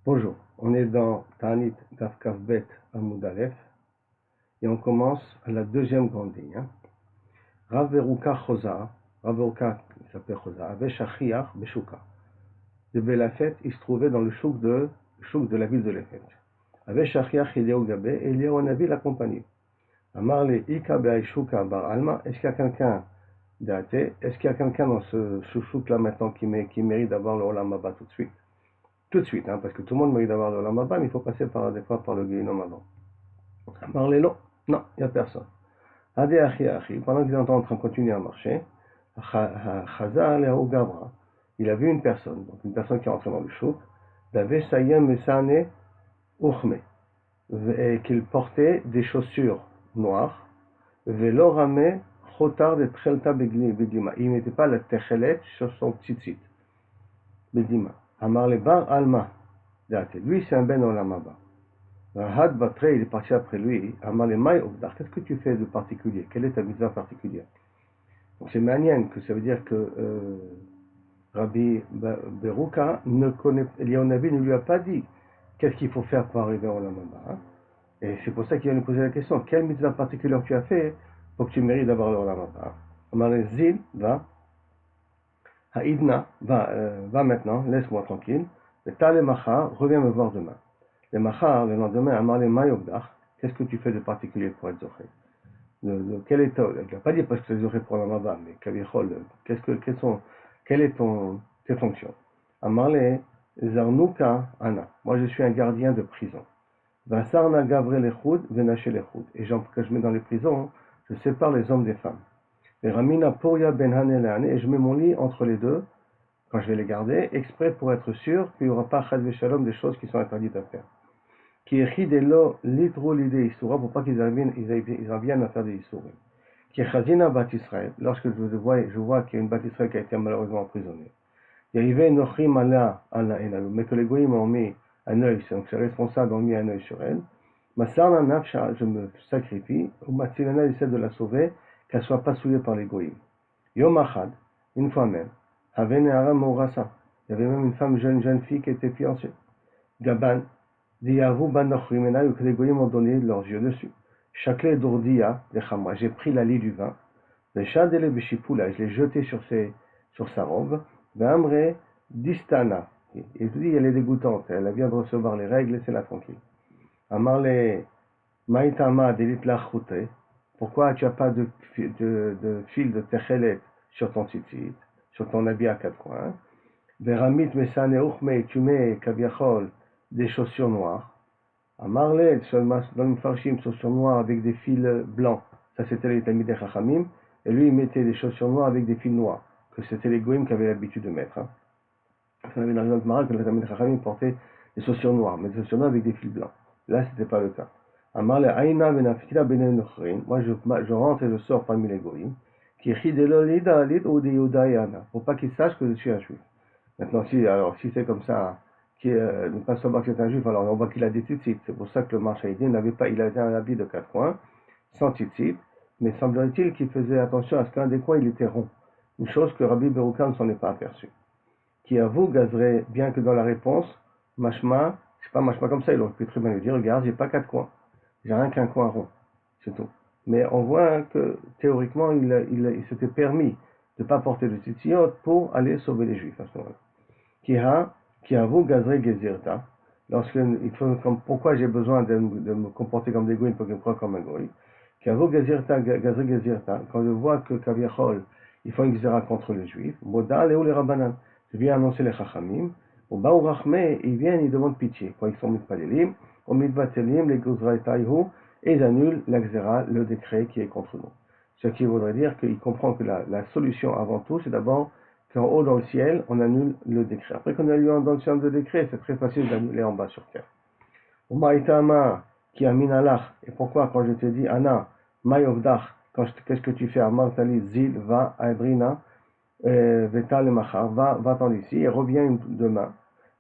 Bonjour, on est dans Ta'anit Daf Kaf Bet Amoud Aleph et on commence à la deuxième grande ligne. Rav Beruka Chosa, Rav Beruka il s'appelle Chosa, avait Shachiach Beshuka. De Belafet, il se trouvait dans le chouk de la ville de Lefet. Avec Shachiach Eliyahu Gabé et Eliyahu Hanavi l'accompagnait. Amar le Ika Be'aishuka Bar Alma, est-ce qu'il y a quelqu'un d'Athé, est-ce qu'il y a quelqu'un dans ce chouk là maintenant qui mérite d'avoir le Olam Haba tout de suite? Tout de suite, parce que tout le monde mérite d'avoir le Olam Haba, mais il faut passer des fois par le Guéhinom avant. Parlez non, il n'y a personne. Ade Achi Achi, pendant qu'ils étaient en train de continuer à marcher, Chazal et Gabra, il a vu une personne qui est entrée dans le chouk, d'Ave Sayem Mesane Uchme, et qu'il portait des chaussures noires, Velo Rame Chotar de Trelta Bedima, il n'était pas la Techelet sur son tzitzit, Bedima. Amar le Bar Alma, lui c'est un Ben Olam Haba. Had Batre, il est parti après lui. Amalemaï Ovdar, qu'est-ce que tu fais de particulier? Quelle est ta mitzvah particulière? Donc c'est manienne que ça veut dire que Rabbi Beruka ne connaît, Eliyahu Navi ne lui a pas dit qu'est-ce qu'il faut faire pour arriver au Olam Haba. Et c'est pour ça qu'il va nous poser la question, quelle mitzvah particulière tu as fait pour que tu mérites d'avoir le Olam Haba? Amalé Zil, va, Haïdna, va maintenant, laisse-moi tranquille. Et Tale Macha, reviens me voir demain. Le Machar, le lendemain, Amarle Mayogdach, qu'est-ce que tu fais de particulier pour être Zoché? Quel est ton, il n'a pas dit parce que c'est Zoché pour la Maba, mais Kavichol, quelles sont tes fonctions? Amarle Zarnuka Ana, moi je suis un gardien de prison. Vasarna Gavre Lechoud, Venaché Lechoud, et quand je mets dans les prisons, je sépare les hommes des femmes. Et Ramina Poria Ben Hanelane, et je mets mon lit entre les deux, quand je vais les garder, exprès pour être sûr qu'il n'y aura pas Chad Veshalom des choses qui sont interdites à faire. Qui écrit des lots litro l'idée Issoura pour pas qu'ils reviennent à faire des Issourim. Qui est Chazina Bat Israël, lorsque je vois qu'il y a une Bat Israël qui a été malheureusement emprisonnée. Il y arrivait Nochim Allah Enalu, mais que les Goïms ont mis un œil, donc ces responsables ont mis un œil sur elle. Masarna Nafsha, je me sacrifie, ou Matzilana essaie de la sauver, qu'elle ne soit pas souillée par les Goïms. Yom Achad, une fois même, Havene Aram Mourassa, il y avait même une femme jeune fille qui était fiancée. Gaban, Diyavu Banochrimena, que les goyim ont donné leurs yeux dessus. Chakle d'Ordia, de Chamra, j'ai pris la lie du vin. Le Shadele Bishipoula, je l'ai jeté sur sa robe. Vamre Distana, et je dis, elle est dégoûtante, elle vient de recevoir les règles, laissez-la tranquille. Amarle Maïtama Delit Lachute, pourquoi tu n'as pas de fil de Techelet sur ton tzitzit, sur ton habit à quatre coins? Veramit Mesane Uchme, tu mets Kaviachol, des chaussures noires. À Marley, dans le Farshim, chaussures noires avec des fils blancs, ça c'était les Talmidei Chachamim, et lui il mettait des chaussures noires avec des fils noirs, que c'était les Goïms qui avaient l'habitude de mettre. On avait dans le Maral que les Talmidei Chachamim portaient des chaussures noires, mais des chaussures noires avec des fils blancs. Là c'était pas le cas. À Marley, Aïna Benafila Benen Nochrin, moi je rentre et je sors parmi les Goïms, qui est Lida Alid ou de Yudayana, pour pas qu'ils sachent que je suis un juif. Maintenant, si c'est comme ça, ne pas savoir que c'est un juif, alors on voit qu'il a des tzitzit. C'est pour ça que le marchaïdien il avait un habit de quatre coins, sans tzitzit, mais semblerait-il qu'il faisait attention à ce qu'un des coins il était rond. Une chose que Rabbi Beruka ne s'en est pas aperçu. Qui avoue, gazerait, bien que dans la réponse, mashma, c'est pas mashma comme ça, il aurait pu très bien lui dire, regarde, j'ai pas quatre coins, j'ai rien qu'un coin rond, c'est tout. Mais on voit que théoriquement, il s'était permis de ne pas porter de tzitzit pour aller sauver les juifs à ce moment-là. Qui avoue gazré gezirta, pourquoi j'ai besoin de me comporter comme des goïms pour qu'ils me croient comme un goïm, qui avoue gazré gezirta, quand je vois que Kaviachol, ils font une gzera contre les juifs, Moda léou les rabbanan, je viens annoncer les chachamim, au baou rachme, ils viennent, ils demandent pitié, quand ils sont mitpalelim, au mitbatelim, les gozra etaïhu, et ils annulent la gzera, le décret qui est contre nous. Ce qui voudrait dire qu'il comprend que la solution avant tout, c'est d'abord qu'en haut dans le ciel, on annule le décret. Après qu'on a lu dans le ciel le décret, c'est très facile d'annuler en bas sur terre. Umaïtama, qui a minalach, et pourquoi quand je te dis Anna, Mayovdach, qu'est-ce que tu fais à Martali, Zil, va, Abrina, Vetal et Machar, va-t'en d'ici et reviens demain.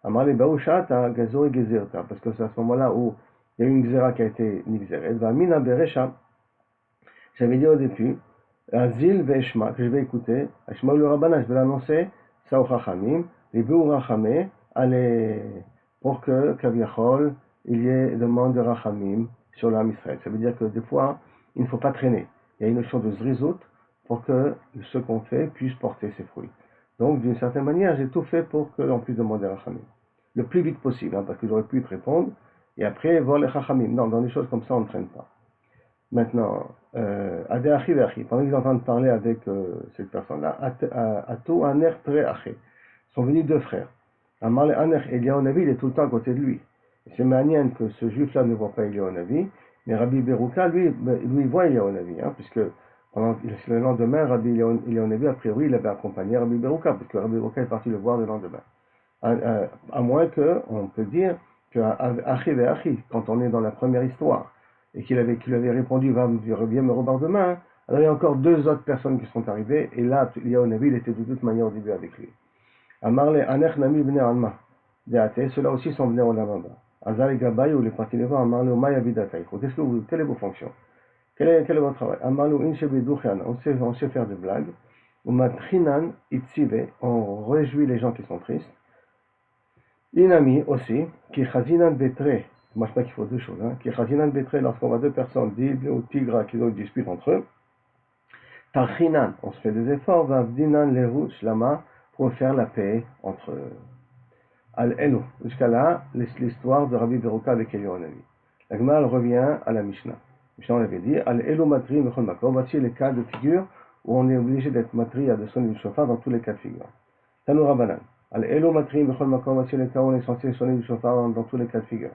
Amale Baouchata, Gazo et Gezerta, parce que c'est à ce moment-là où il y a eu une Xera qui a été Nixeret, va Mina Berecha, j'avais dit au début, Azil Veshma, que je vais écouter, Ashma le Rabbana, je vais l'annoncer, ça au Chachamim, les Beur Rachamé, à les pour que, Kaviachol, il y ait demande de Rachamim sur l'âme Israël. Ça veut dire que des fois, il ne faut pas traîner. Il y a une notion de zrizout pour que ce qu'on fait puisse porter ses fruits. Donc, d'une certaine manière, j'ai tout fait pour que l'on puisse demander Rachamim. Le plus vite possible, parce que j'aurais pu te répondre, et après, voir les Rachamim. Non, dans des choses comme ça, on ne traîne pas. Maintenant, Adeachi Veachi, pendant qu'ils entendent parler avec cette personne-là, Ato Aner Tre Aché, sont venus deux frères. Amar le Aner Eliyahu Navi, il est tout le temps à côté de lui. Et c'est manière que ce juif-là ne voit pas Eliyahu Navi, mais Rabbi Berouka, lui voit Eliyahu Navi, puisque pendant le lendemain, Rabbi Eliyahu Navi, a priori, il avait accompagné Rabbi Berouka, parce que Rabbi Berouka est parti le voir le lendemain. À moins qu'on peut dire que Achi Veachi, quand on est dans la première histoire, et qu'il lui avait répondu, viens me revoir demain, alors il y a encore deux autres personnes qui sont arrivées, et là, Eliyahu Navi, il était de toute manière au début avec lui. Amarle Anech Nami Bnei Alma, Deate, ceux-là aussi sont venus au Lamamba. Azal et Gabay, où il est parti les voir, Amarle Omaya Vidataï. Quelle est vos fonctions? Quel est votre travail? Amarle Inchebeduchian, on sait faire des blagues. Umatrinan Itzive, on réjouit les gens qui sont tristes. Inami aussi, qui Chazinan Betre, moi je sais pas qu'il faut deux choses, qui Chazinan Betre, lorsqu'on voit deux personnes, d'Ible ou Tigra, qui ont une dispute entre eux, Tarchinan, on se fait des efforts, Vavdinan Leru Shlama, pour faire la paix entre eux. Al-Elu, jusqu'à là, l'histoire de Rabbi Berouka avec Eliyahu Navi. La Gemara revient à la Mishnah. Mishnah, on avait dit, Al-Elu Matri Mechol Makom, voici les cas de figure où on est obligé d'être matri à de sonner du chauffard dans tous les cas de figure. Tanou Rabbanan. Al-Elu Matri Mechol Makom, voici les cas où on est censé sonner du chauffard dans tous les cas de figure.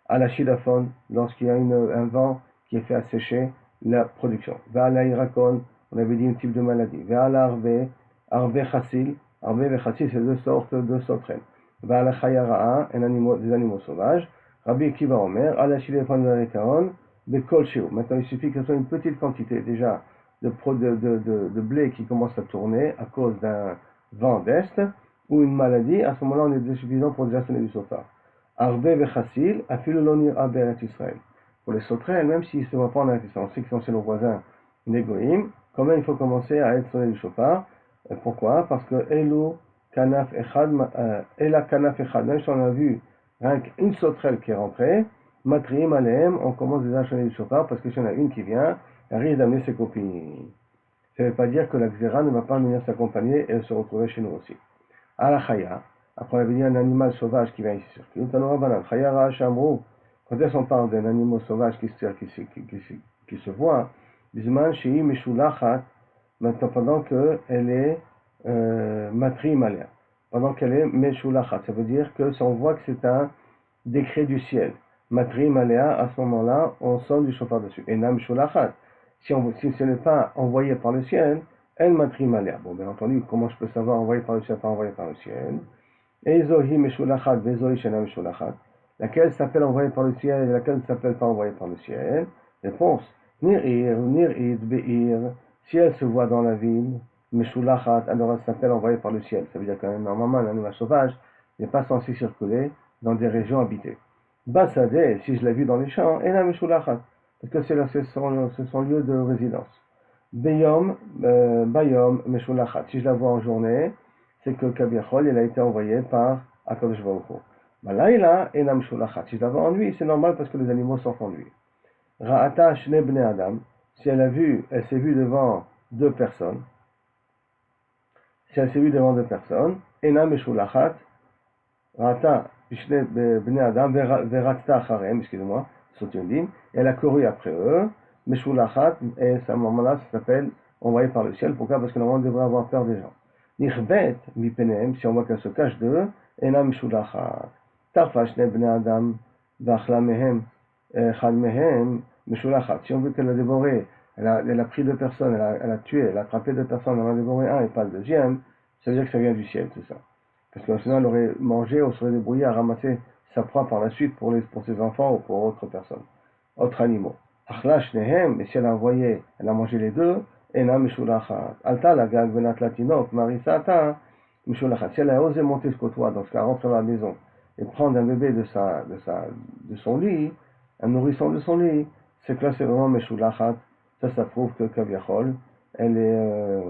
Al-Ashidaphon, lorsqu'il y a un vent qui est fait assécher la production. Ve'al-Irakon, on avait dit un type de maladie. Ve'al-Arve, Arve Chassil, Arve Chassil, c'est deux sortes de sauterelles. Ve'al Chayara'a, des animaux sauvages. Rabbi Akiva Omer, Al Ashilefan Varekaon, Bekol Sheu. Maintenant, il suffit que ce soit une petite quantité déjà de blé qui commence à tourner à cause d'un vent d'est ou une maladie. À ce moment-là, on est suffisant pour déjà sonner du chauffard. Arbe Vechassil, Afilolonir Aberet Israël. Pour les sauterelles, même s'ils ne se voient pas en Israël, on sait qu'ils sont chez nos voisins Négoïm, quand même il faut commencer à être sonné du chauffard. Pourquoi? Parce que Elu Kanaf Echad, Ela Kanaf Echad, même si on a vu rien qu'une sauterelle qui est rentrée, Matriim Aleem, on commence déjà à sonner du chauffard parce que si on a une qui vient, elle risque d'amener ses copines. Ça ne veut pas dire que la Xéra ne va pas venir s'accompagner et se retrouver chez nous aussi. À la Chaya, après on avait dit un animal sauvage qui vient ici sur Tanora Chaya Ra'ashamrou, quand est-ce qu'on parle d'un animal sauvage qui se voit, Bisman Shei Meshulachat, maintenant pendant qu'elle est Matrim Alea, pendant qu'elle est Meshulachat, ça veut dire que si on voit que c'est un décret du ciel, Matrim Alea, à ce moment-là, on sonne du chauffard dessus. Et Nam Meshulachat, si ce n'est pas envoyé par le ciel, El Matrim Alea. Bon, bien entendu, comment je peux savoir envoyé par le ciel, pas envoyé par le ciel? Ezohi Meshulachat, Vezohi Shena Meshulachat. Laquelle s'appelle envoyée par le ciel et laquelle ne s'appelle pas envoyée par le ciel? Réponse. Nir'id, Be'ir. Si elle se voit dans la ville, Meshulachat, alors elle s'appelle envoyée par le ciel. Ça veut dire que normalement, un animal sauvage n'est pas censé circuler dans des régions habitées. Basadeh, si je l'ai vu dans les champs, et la Meshulachat, parce que c'est son lieu de résidence. Bayom, Meshulachat. Si je la vois en journée, c'est que Kabiachol, il a été envoyé par Akadosh Baruch Hu. Malaïla, et la Meshulachat. Si je la vois en nuit, c'est normal parce que les animaux sortent en nuit. Ra'ata Shne Bnei Adam, si elle s'est vue devant deux personnes, Ena Meshulachat, Ra'ata Shne Bnei Adam, Veratzta Acharem, excusez-moi, Sotiondim, elle a couru après eux, Meshulachat, et à ce moment-là, ça s'appelle envoyé par le ciel. Pourquoi? Parce que normalement, on devrait avoir peur des gens. Nichbet, Mipenem, si on voit qu'elle se cache d'eux, Ena Meshulachat, Tafa Shne Bnei Adam, Vachla Mehem, Chad Mehem, Meshulachat. Si on veut qu'elle a dévoré, elle a pris deux personnes, elle a tué, elle a attrapé deux personnes, elle en a dévoré un et pas le deuxième, ça veut dire que ça vient du ciel, tout ça. Parce que sinon elle aurait mangé, on serait débrouillé à ramasser sa proie par la suite pour ses enfants ou pour autres personnes, autres animaux. Achla Shnehem, mais si elle a envoyé, elle a mangé les deux, Ena Meshulachat. Alta la gag venat latinok, Marisata, Meshulachat. Si elle a osé monter jusqu'au toit, dans ce cas, rentrer dans la maison et prendre un bébé de son lit, un nourrisson de son lit, c'est que là c'est vraiment Meshulachat. Ça prouve que Kaviachol, elle est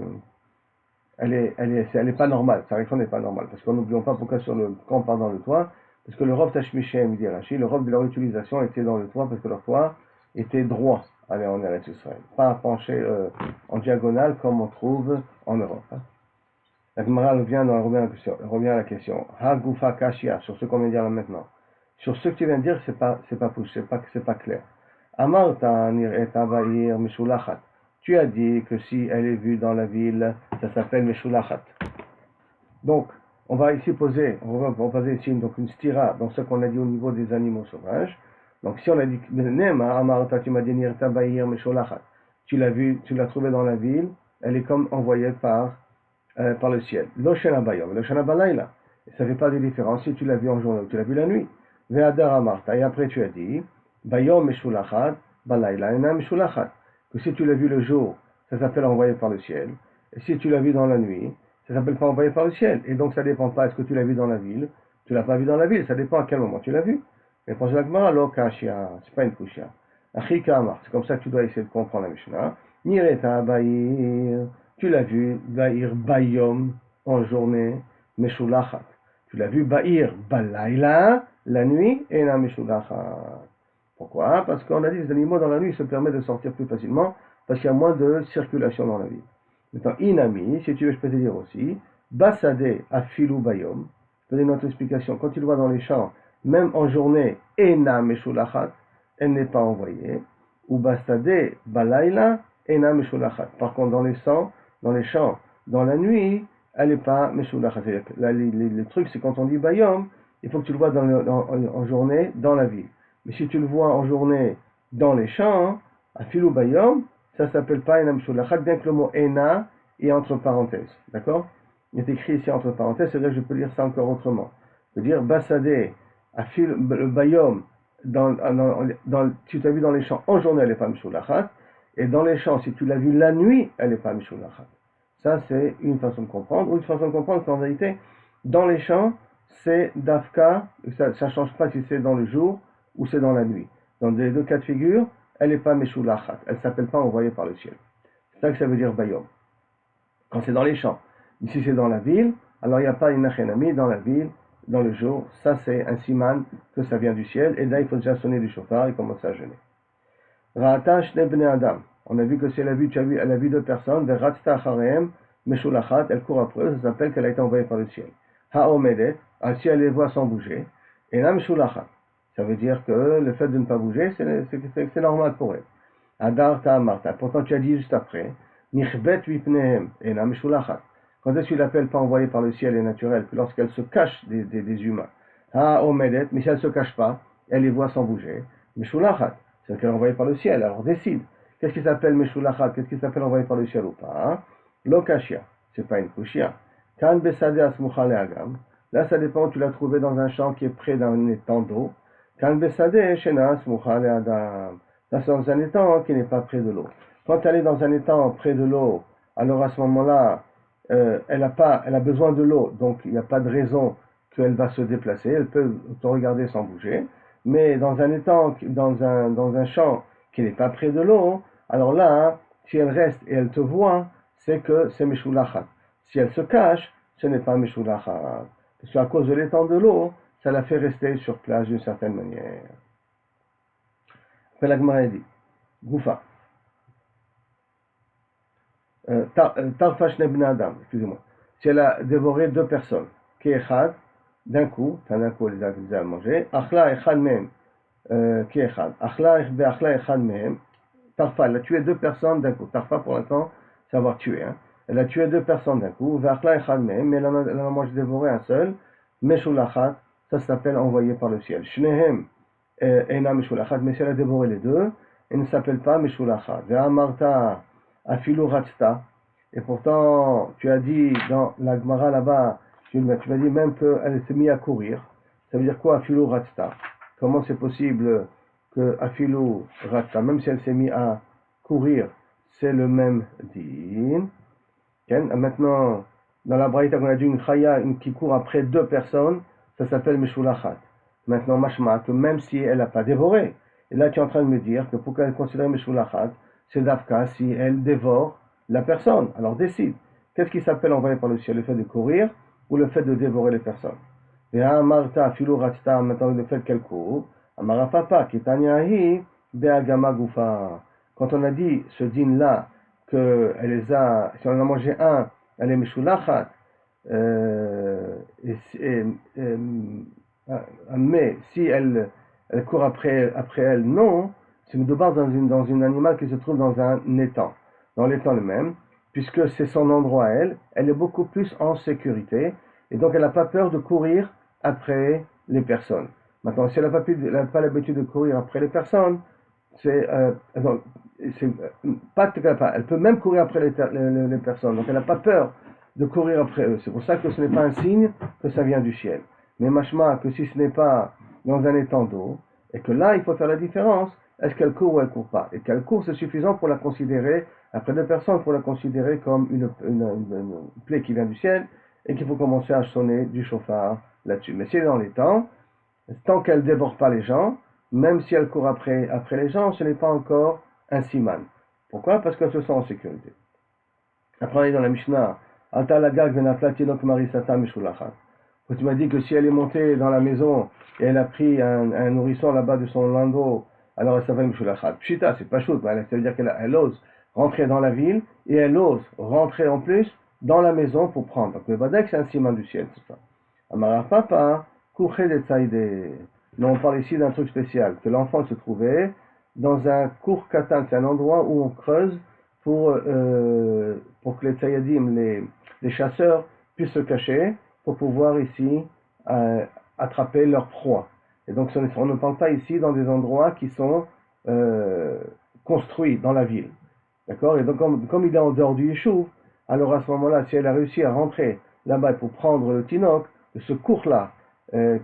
pas normale, sa réaction n'est pas normale. Parce qu'on n'oublions pas pourquoi quand on part dans le toit, Parce que le Rov Tashmishem, dit Rashi, le Rov de leur utilisation était dans le toit parce que leur toit était droit à aller en Eretz Israël, pas penché en diagonale comme on trouve en Europe. Hein. La Gemara revient à la question. Hagufa Kashia, sur ce qu'on vient de dire là maintenant. Sur ce que tu viens de dire, c'est pas clair. Amarta nir'eta ba'ir meshulachat. Tu as dit que si elle est vue dans la ville, ça s'appelle meshulachat. Donc, on va poser ici donc une stira dans ce qu'on a dit au niveau des animaux sauvages. Donc, si on a dit Amarta, tu m'as dit nir'eta ba'ir meshulachat. Tu l'as trouvée dans la ville, elle est comme envoyée par le ciel. L'Oshana Bayom, l'Oshana Balayla. Ça ne fait pas de différence si tu l'as vu en journée ou tu l'as vu la nuit. Ve'adar Amarta. Et après tu as dit, Bayom Meshulachat, Balayla, Ena Meshulachat. Que si tu l'as vu le jour, ça s'appelle envoyé par le ciel. Et si tu l'as vu dans la nuit, ça s'appelle pas envoyé par le ciel. Et donc ça ne dépend pas, est-ce que tu l'as vu dans la ville, tu l'as pas vu dans la ville, ça dépend à quel moment tu l'as vu. Et pour la Gemara, lo kashia, c'est pas une kushia. Achika Amar, c'est comme ça que tu dois essayer de comprendre la Mishnah. Nireta Bayir. Tu l'as vu, Ba'ir Bayom, en journée, Meshulachat. Tu l'as vu, Ba'ir Balayla, la nuit, et la Meshulachat. Pourquoi? Parce qu'on a dit que les animaux dans la nuit se permettent de sortir plus facilement, parce qu'il y a moins de circulation dans la ville. Maintenant, Inami, si tu veux, je peux te dire aussi, Basade Afilu Bayom. Je peux donner notre explication. Quand tu le vois dans les champs, même en journée, Ena Meshulachat, elle n'est pas envoyée. Ou Basade Balayla, Ena Meshulachat. Par contre, dans les champs, dans la nuit, elle n'est pas Meshulachat. Le truc, c'est quand on dit Bayom, il faut que tu le vois en journée, dans la ville. Mais si tu le vois en journée, dans les champs, à Filou Bayom, ça ne s'appelle pas Ena Meshulachat, bien que le mot Ena est entre parenthèses. D'accord? Il est écrit ici entre parenthèses, c'est-à-dire que je peux lire ça encore autrement. Je veux dire, Bassadeh, à le Bayom, tu t'as vu dans les champs en journée, elle n'est pas Meshulachat. Et dans les champs, si tu l'as vu la nuit, elle n'est pas Meshulachat. Ça, c'est une façon de comprendre. Ou une façon de comprendre qu'en vérité, dans les champs, c'est Dafka, ça ne change pas si c'est dans le jour ou c'est dans la nuit. Dans les deux cas de figure, elle n'est pas Meshulachat. Elle ne s'appelle pas envoyée par le ciel. C'est ça que ça veut dire Bayom. Quand c'est dans les champs. Mais si c'est dans la ville, alors il n'y a pas une Nachenami dans la ville, dans le jour. Ça, c'est un siman que ça vient du ciel. Et là, il faut déjà sonner du chauffard et commencer à jeûner. Ra'ata shne bnei adam. On a vu que si elle a vu deux personnes, ve'ratzta acharem, meshulachat, elle court après eux, ça s'appelle qu'elle a été envoyée par le ciel. Ha'omedet, si elle les voit sans bouger, et la meshulachat. Ça veut dire que le fait de ne pas bouger, c'est normal pour elle. Adar ta'amarta. Pourtant, tu as dit juste après, nichbet vipnehem, et la meshulachat. Quand est-ce que tu l'appelles pas envoyée par le ciel et naturel, que lorsqu'elle se cache des humains. Ha'omedet, mais si elle ne se cache pas, elle les voit sans bouger, meshulachat. C'est qu'elle est envoyée par le ciel, alors décide. Qu'est-ce qui s'appelle Meshulachat? Qu'est-ce qui s'appelle envoyé par le ciel ou pas? Lokashia, c'est pas une kushia. Kan besade asmucha leagam. Là, ça dépend, tu l'as trouvé dans un champ qui est près d'un étang d'eau. Kan besade shena asmucha leadam. Là, c'est dans un étang qui n'est pas près de l'eau. Quand elle est dans un étang près de l'eau, alors à ce moment-là, elle a besoin de l'eau, donc il n'y a pas de raison qu'elle va se déplacer. Elle peut te regarder sans bouger. Mais dans un étang, dans un champ qui n'est pas près de l'eau, alors là, si elle reste et elle te voit, c'est que c'est Meshulachat. Si elle se cache, ce n'est pas Meshulachat. Parce qu'à cause de l'étang de l'eau, ça la fait rester sur place d'une certaine manière. Après la Gemara dit, Goufa. Tarfa shne bnei adam, excusez-moi. Si elle a dévoré deux personnes, Ke'echad, d'un coup, elle les a mangés, Achla echad mehem, Ke'echad, Achla echad mehem, Tarfa, elle a tué deux personnes d'un coup. Tarfa, pour l'instant, c'est avoir tué. Hein. Elle a tué deux personnes d'un coup, Ve'achla echad mehem, mais elle en a mangé dévoré un seul, Meshulachat, ça s'appelle envoyé par le ciel. Shnehem, ena Meshulachat, mais si elle a dévoré les deux, elle ne s'appelle pas Meshulachat. Ve'amarta, Afilu Ratzta, et pourtant tu as dit dans la Gemara là-bas, tu m'as dit même qu'elle s'est mise à courir. Ça veut dire quoi Afilu Ratzta? Comment c'est possible que Afilu Ratzta, même si elle s'est mise à courir, c'est le même din. Maintenant, dans la Braïta qu'on a dit une chaya qui court après deux personnes, ça s'appelle Meshulachat. Maintenant, mashma, que même si elle n'a pas dévoré, et là tu es en train de me dire que pour qu'elle considère Meshulachat, c'est Dafka si elle dévore la personne. Alors décide. Qu'est-ce qui s'appelle envoyé par le ciel? Le fait de courir ou le fait de dévorer les personnes? Vea Marta Filu Ratsta, maintenant le fait qu'elle court. Amara Papa, Kitaniahi, Beagama Gufa. Quand on a dit ce dîne-là, qu'elle les a, si on en a mangé un, elle est Meshulachat, mais si elle court après elle, non, c'est de base dans une animal qui se trouve dans un étang, dans l'étang lui-même, puisque c'est son endroit à elle, elle est beaucoup plus en sécurité, et donc elle n'a pas peur de courir après les personnes. Maintenant, si elle n'a pas l'habitude de courir après les personnes, non, c'est pas qu'elle n'a pas, elle peut même courir après les personnes, donc elle n'a pas peur de courir après eux. C'est pour ça que ce n'est pas un signe que ça vient du ciel. Mais machma, que si ce n'est pas dans un étang d'eau, et que là, il faut faire la différence, est-ce qu'elle court ou elle court pas? Et qu'elle court, c'est suffisant pour la considérer, après deux personnes, pour la considérer comme une plaie qui vient du ciel, et qu'il faut commencer à sonner du chauffard là-dessus. Mais si elle est dans les temps, tant qu'elle ne déborde pas les gens, même si elle court après les gens, ce n'est pas encore un siman. Pourquoi? Parce qu'elle se sent en sécurité. Après, on est dans la Mishnah. Alta lagag venatla tinok marisata mishulachat. Tu m'as dit que si elle est montée dans la maison et elle a pris un nourrisson là-bas de son landau, alors elle s'appelle mishulachat. Pshita, c'est pas chouette, ça veut dire qu'elle ose rentrer dans la ville et elle ose rentrer en plus dans la maison pour prendre. Donc le badek, c'est un siman du ciel, c'est ça. Amara papa, kuche de tsaïde. Non, on parle ici d'un truc spécial, que l'enfant se trouvait dans un cour katan, c'est un endroit où on creuse pour que les tsayadim, les chasseurs, puissent se cacher pour pouvoir ici attraper leur proie. Et donc on ne parle pas ici dans des endroits qui sont construits dans la ville. D'accord? Et donc comme il est en dehors du Yishuv, alors à ce moment-là, si elle a réussi à rentrer là-bas pour prendre le Tinoc, de ce cours-là,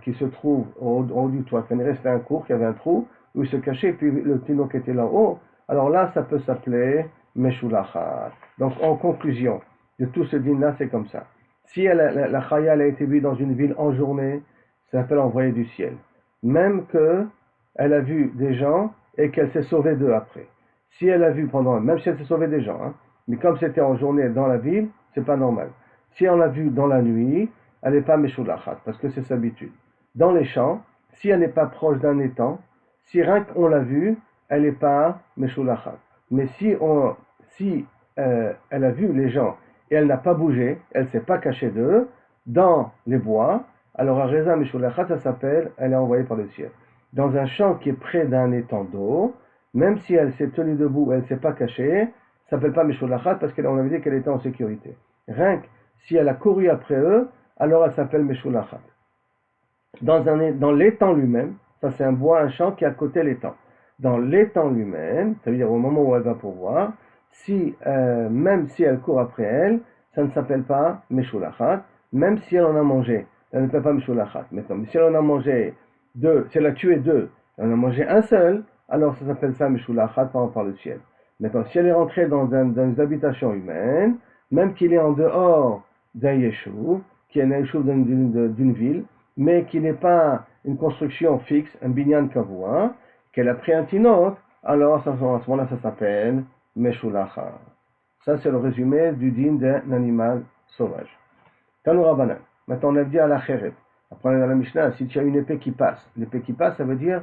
qui se trouve au haut du toit, quand il restait un cours, qui avait un trou, où il se cachait, puis le Tinoc était là-haut, alors là, ça peut s'appeler Meshulachat. Donc en conclusion de tout ce dîner-là, c'est comme ça. Si la Chaya a été vue dans une ville en journée, ça s'appelle envoyée du ciel. Même qu'elle a vu des gens et qu'elle s'est sauvée d'eux après. Si elle a vu même si elle s'est sauvée des gens, hein, mais comme c'était en journée dans la ville, c'est pas normal. Si on l'a vu dans la nuit, elle n'est pas Meshulachat, parce que c'est sa habitude. Dans les champs, si elle n'est pas proche d'un étang, si rien qu'on l'a vue, elle n'est pas Meshulachat. Mais si elle a vu les gens et elle n'a pas bougé, elle ne s'est pas cachée d'eux, dans les bois, alors à Reza Meshulachat, ça s'appelle, elle est envoyée par le ciel. Dans un champ qui est près d'un étang d'eau, même si elle s'est tenue debout, elle ne s'est pas cachée, ça ne s'appelle pas Meshulachat parce qu'on avait dit qu'elle était en sécurité. Rien que si elle a couru après eux, alors elle s'appelle Meshulachat. Dans l'étang lui-même, ça c'est un bois, un champ qui est à côté de l'étang. Dans l'étang lui-même, ça veut dire au moment où elle va pourvoir, même si elle court après elle, ça ne s'appelle pas Meshulachat, même si elle en a mangé, ça ne s'appelle pas Meshulachat. Maintenant, si elle en a mangé deux, si elle a tué deux, elle en a mangé un seul, alors ça s'appelle ça Meshulachat par le ciel. Maintenant, si elle est rentrée dans une habitation humaine, même qu'il est en dehors d'un yeshuv, qui est un yeshuv d'une ville, mais qui n'est pas une construction fixe, un binyan kavua, qu'elle a pris un tinot, alors à ce moment-là, ça s'appelle Meshulacha. Ça, c'est le résumé du din d'un animal sauvage. Tanoura Banan. Maintenant, on a dit à la Khereb. Après, on est dans la Mishnah, si tu as une épée qui passe, l'épée qui passe, ça veut dire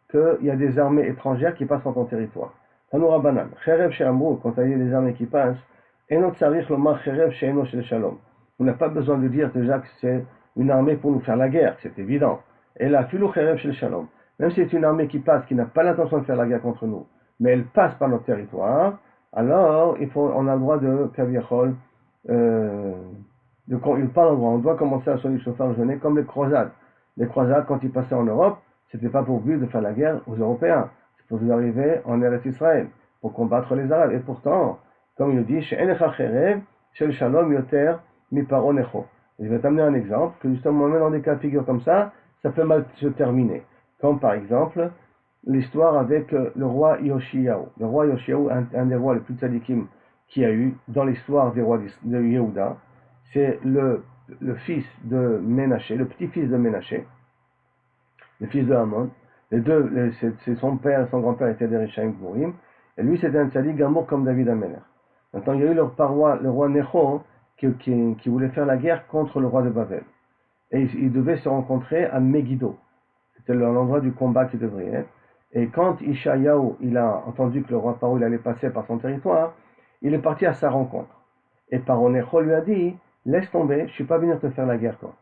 qu'il y a des armées étrangères qui passent dans ton territoire. Tanoura Banan. Khereb chez Amrou, quand il y a des armées qui passent, Enot Sarich Lomar Khereb chez Eno chez Shalom. On n'a pas besoin de dire déjà que c'est une armée pour nous faire la guerre, c'est évident. Et là, Filou Khereb chez Shalom. Même si c'est une armée qui passe, qui n'a pas l'intention de faire la guerre contre nous, mais elle passe par notre territoire, alors on a le droit de Kaviachol, on doit commencer à sonner le chauffard jaune comme les croisades. Les croisades, quand ils passaient en Europe, c'était pas pour but de faire la guerre aux Européens, c'est pour arriver en Eretz Israël, pour combattre les Arabes. Et pourtant, comme il le dit, chez Enecha Cherev, chez le Shalom Yoter, mi paro necho. Je vais t'amener un exemple, que justement, même dans des cas de figure comme ça peut mal se terminer. Comme par exemple, l'histoire avec le roi Yoshiyahu. Le roi Yoshiyahu, un des rois les plus tzadikim qu'il y a eu dans l'histoire des rois de Yehuda, c'est le fils de Ménaché, le petit-fils de Ménaché, le fils de Hamon. C'est son père et son grand-père étaient des Rishaim Gourim, et lui c'était un tzadik gamour comme David Ameler. Maintenant, il y a eu le roi Necho qui voulait faire la guerre contre le roi de Babel. et ils devaient se rencontrer à Megiddo. C'était l'endroit du combat qui devrait être. Et quand Ishayahu, il a entendu que le roi Paro il allait passer par son territoire, il est parti à sa rencontre. Et Paro Necho lui a dit, laisse tomber, je ne suis pas venu te faire la guerre, toi.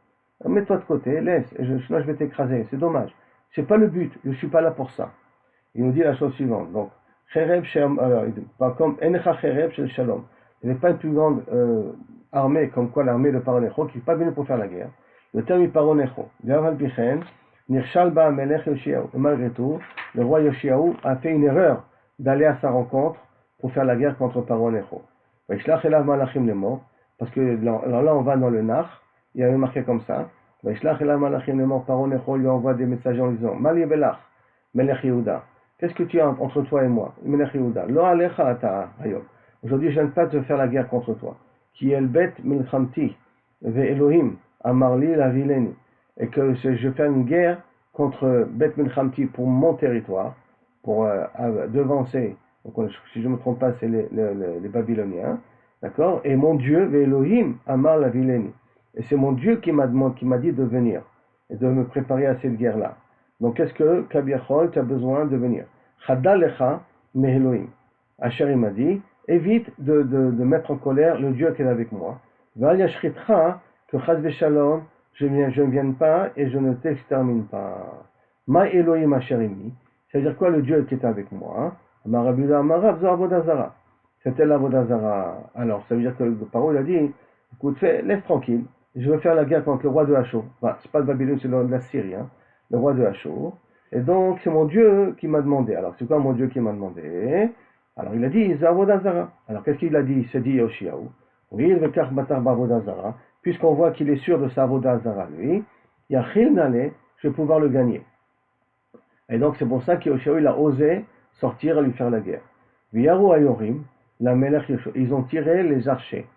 Mets-toi de côté, laisse, sinon je vais t'écraser, c'est dommage. C'est pas le but, je ne suis pas là pour ça. Il nous dit la chose suivante. Donc, pas comme Enecha Chereb Shel Shalom. Il n'est pas une plus grande armée comme quoi l'armée de Paro Necho qui n'est pas venue pour faire la guerre. Le terme Paro Necho. Nirshal ba Melech Yoshiahu. Malgré tout, le roi Yoshiahu a fait une erreur d'aller à sa rencontre pour faire la guerre contre Paro Necho. Vaishlach elav malachim lemor, parce que là on va dans le Nach, il y avait marqué comme ça. Vaishlach elav malachim lemor, Paro Necho lui envoie des messagers en disant Mal yebelach, Melech Yehuda. Qu'est-ce que tu as entre toi et moi, Melech Yehuda? Lo alecha ata hayom. Aujourd'hui, je ne viens pas te faire la guerre contre toi. Qui el bet milchamti ve Elohim amarli la vileni. Et que je fais une guerre contre Bet Milchamti pour mon territoire, pour devancer, donc, si je ne me trompe pas, c'est les Babyloniens, d'accord? Et mon Dieu, Elohim, Amar la Vileni. Et c'est mon Dieu qui m'a dit de venir et de me préparer à cette guerre-là. Donc qu'est-ce que Kabiachol, tu as besoin de venir? Chadalecha me Elohim. Asher m'a dit, évite de mettre en colère le Dieu qui est avec moi. Val yashritcha, que Chaz Shalom, je ne vienne pas et je ne t'extermine pas. Ma Elohim Asherimi, c'est-à-dire quoi le Dieu qui est avec moi? Amarabuda Amarab Avodazara. C'était l'Avodazara. Alors, ça veut dire que le parole a dit, écoute, laisse tranquille, je vais faire la guerre contre le roi de Hachor. Enfin, c'est pas le Babylone, c'est de la Syrie, hein, le roi de Hachor. Et donc, c'est mon Dieu qui m'a demandé. Alors, c'est quoi mon Dieu qui m'a demandé? Alors, il a dit, Zavodazara. Alors, qu'est-ce qu'il a dit? Il s'est dit Yoshiahu. Oui, il veut Batar Bavodazara. Puisqu'on voit qu'il est sûr de sa Avodazara, lui, Yachil Nale, je vais pouvoir le gagner. Et donc c'est pour ça qu'Yoshiahu il a osé sortir et lui faire la guerre. Viyaru Ayorim, la Melech Yoshiahu, ils ont tiré les archers.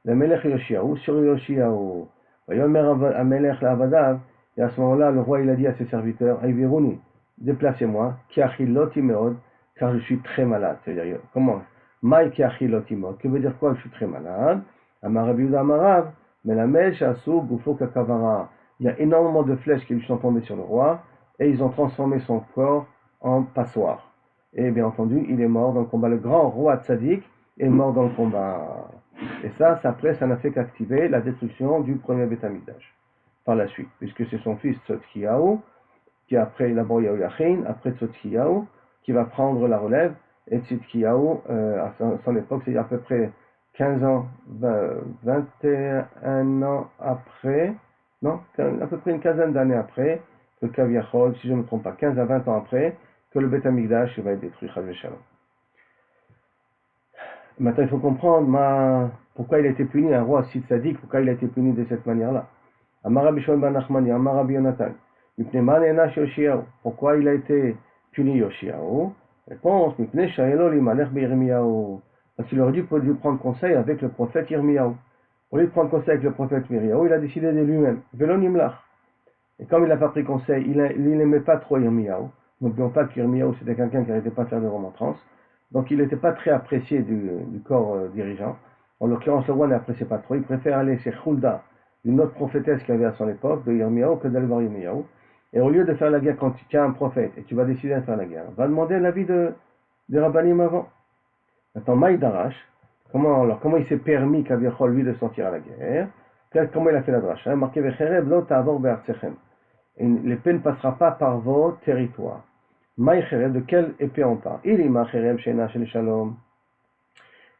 La Melech Yoshiahu sur Yoshiahu. Vayomer Amelech la Avadav, et à ce moment-là, le roi il a dit à ses serviteurs, Ayviruni, déplacez-moi, Kiachiloti Meod, car je suis très malade. C'est-à-dire, comment? Maï Kiachiloti Meod, que veut dire quoi? Je suis très malade. Amarabiuda Amarav, mais la mèche a sous Goufo Kakavara. Il y a énormément de flèches qui lui sont tombées sur le roi et ils ont transformé son corps en passoire. Et bien entendu, il est mort dans le combat. Le grand roi Tzadik est mort dans le combat. Et ça après, ça n'a fait qu'activer la destruction du premier Beth Amikdash. Par la suite, puisque c'est son fils Tzotkiyahu, qui après d'abord Yahoyachin, après Tzotkiyahu, qui va prendre la relève. Et Tzotkiyahu, à son époque, c'est à peu près 15 ans, 21 ans après, non, à peu près une quinzaine d'années après, que Kaviachol, si je ne me trompe pas, 15 à 20 ans après, que le Beth Amikdash va être détruit, Chaz v'Shalom. Maintenant, il faut comprendre pourquoi il a été puni, un roi si tzaddik, pourquoi il a été puni de cette manière-là. Amar Rabbi Shimon ben Nachmani, Amar Rabbi Yonatan, pourquoi il a été puni Yoshiahu? Réponse, parce qu'il aurait dû prendre conseil avec le prophète Yirmiyahu. Au lieu de prendre conseil avec le prophète Yirmiyahu, il a décidé de lui-même. Velonimlach. Et comme il n'a pas pris conseil, il n'aimait pas trop Yirmiyahu. N'oublions pas que Yirmiyahu c'était quelqu'un qui n'arrêtait pas de faire des remontrances. Donc il n'était pas très apprécié du corps dirigeant. En l'occurrence, le roi n'appréciait pas trop. Il préfère aller chez Khulda, une autre prophétesse qu'il y avait à son époque, de Yirmiyahu, que d'aller voir Yirmiyahu. Et au lieu de faire la guerre quand tu as un prophète et tu vas décider de faire la guerre, va demander l'avis des rabbanim avant. Maintenant, Maïdarash, comment il s'est permis qu'Aviachol lui de sortir à la guerre? Comment il a fait la dracha? Marqué Vecherev lo ta'avor be'artsechem. L'épée ne passera pas par vos territoires. Maïcherev, de quelle épée on parle? Ilima cherev shena shel shalom.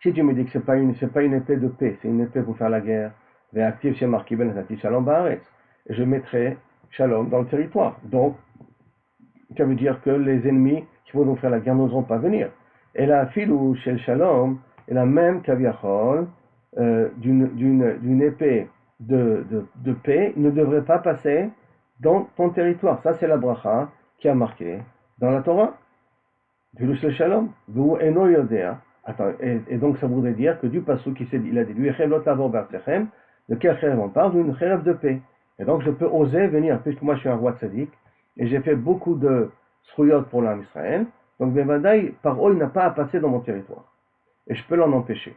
Si tu me dis que c'est pas une épée de paix, c'est une épée pour faire la guerre, ve'aktiv chez marqué ben natati shalom ba'aretz. Et je mettrai shalom dans le territoire. Donc, ça veut dire que les ennemis qui vont nous faire la guerre n'oseront pas venir. Et la filou chez le shalom est la même qu'aviachol d'une épée de paix ne devrait pas passer dans ton territoire. Ça, c'est la bracha qui a marqué dans la Torah. Filou chez le shalom. Vous eno yodea. Et donc, ça voudrait dire que du passou qui s'est dit, il a dit, lui, de quel chérèv on parle? D'une chérèv de paix. Et donc, je peux oser venir, puisque moi, je suis un roi tzaddik, et j'ai fait beaucoup de srouyot pour l'âme Israël. Donc, Bevadaï, Paro, il n'a pas à passer dans mon territoire. Et je peux l'en empêcher.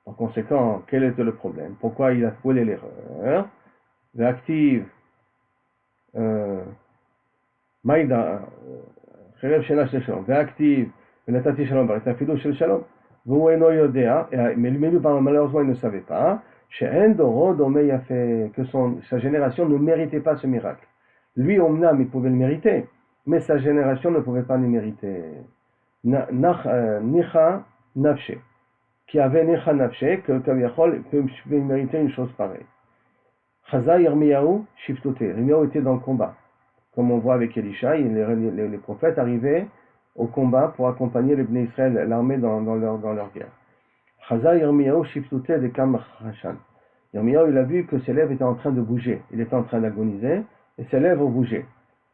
En conséquent, quel était le problème? Pourquoi il a volé l'erreur? Active Maïda, Kherev Shena Shel Shalom, Ve'aktiv, Venatati Shalom, Baritafilu Shel Shalom, Voueno Yodea, mais lui, malheureusement, il ne savait pas, She'en Doro Domei Yafe, que sa génération ne méritait pas ce miracle. Lui, Omnam, il pouvait le mériter, mais sa génération ne pouvait pas le mériter. Nicha Nafshe, qui avait Nicha Nafshe, que Kaviachol peut mériter une chose pareille. Chaza Yirmiyahu Shiftote, Yirmiyahu était dans le combat. Comme on voit avec Elisha, les prophètes arrivaient au combat pour accompagner les Bnei Israël, l'armée dans leur guerre. Chaza Yirmiyahu Shiftote de Kam Hashan. Yirmiyahu, il a vu que ses lèvres étaient en train de bouger. Il était en train d'agoniser et ses lèvres bougeaient.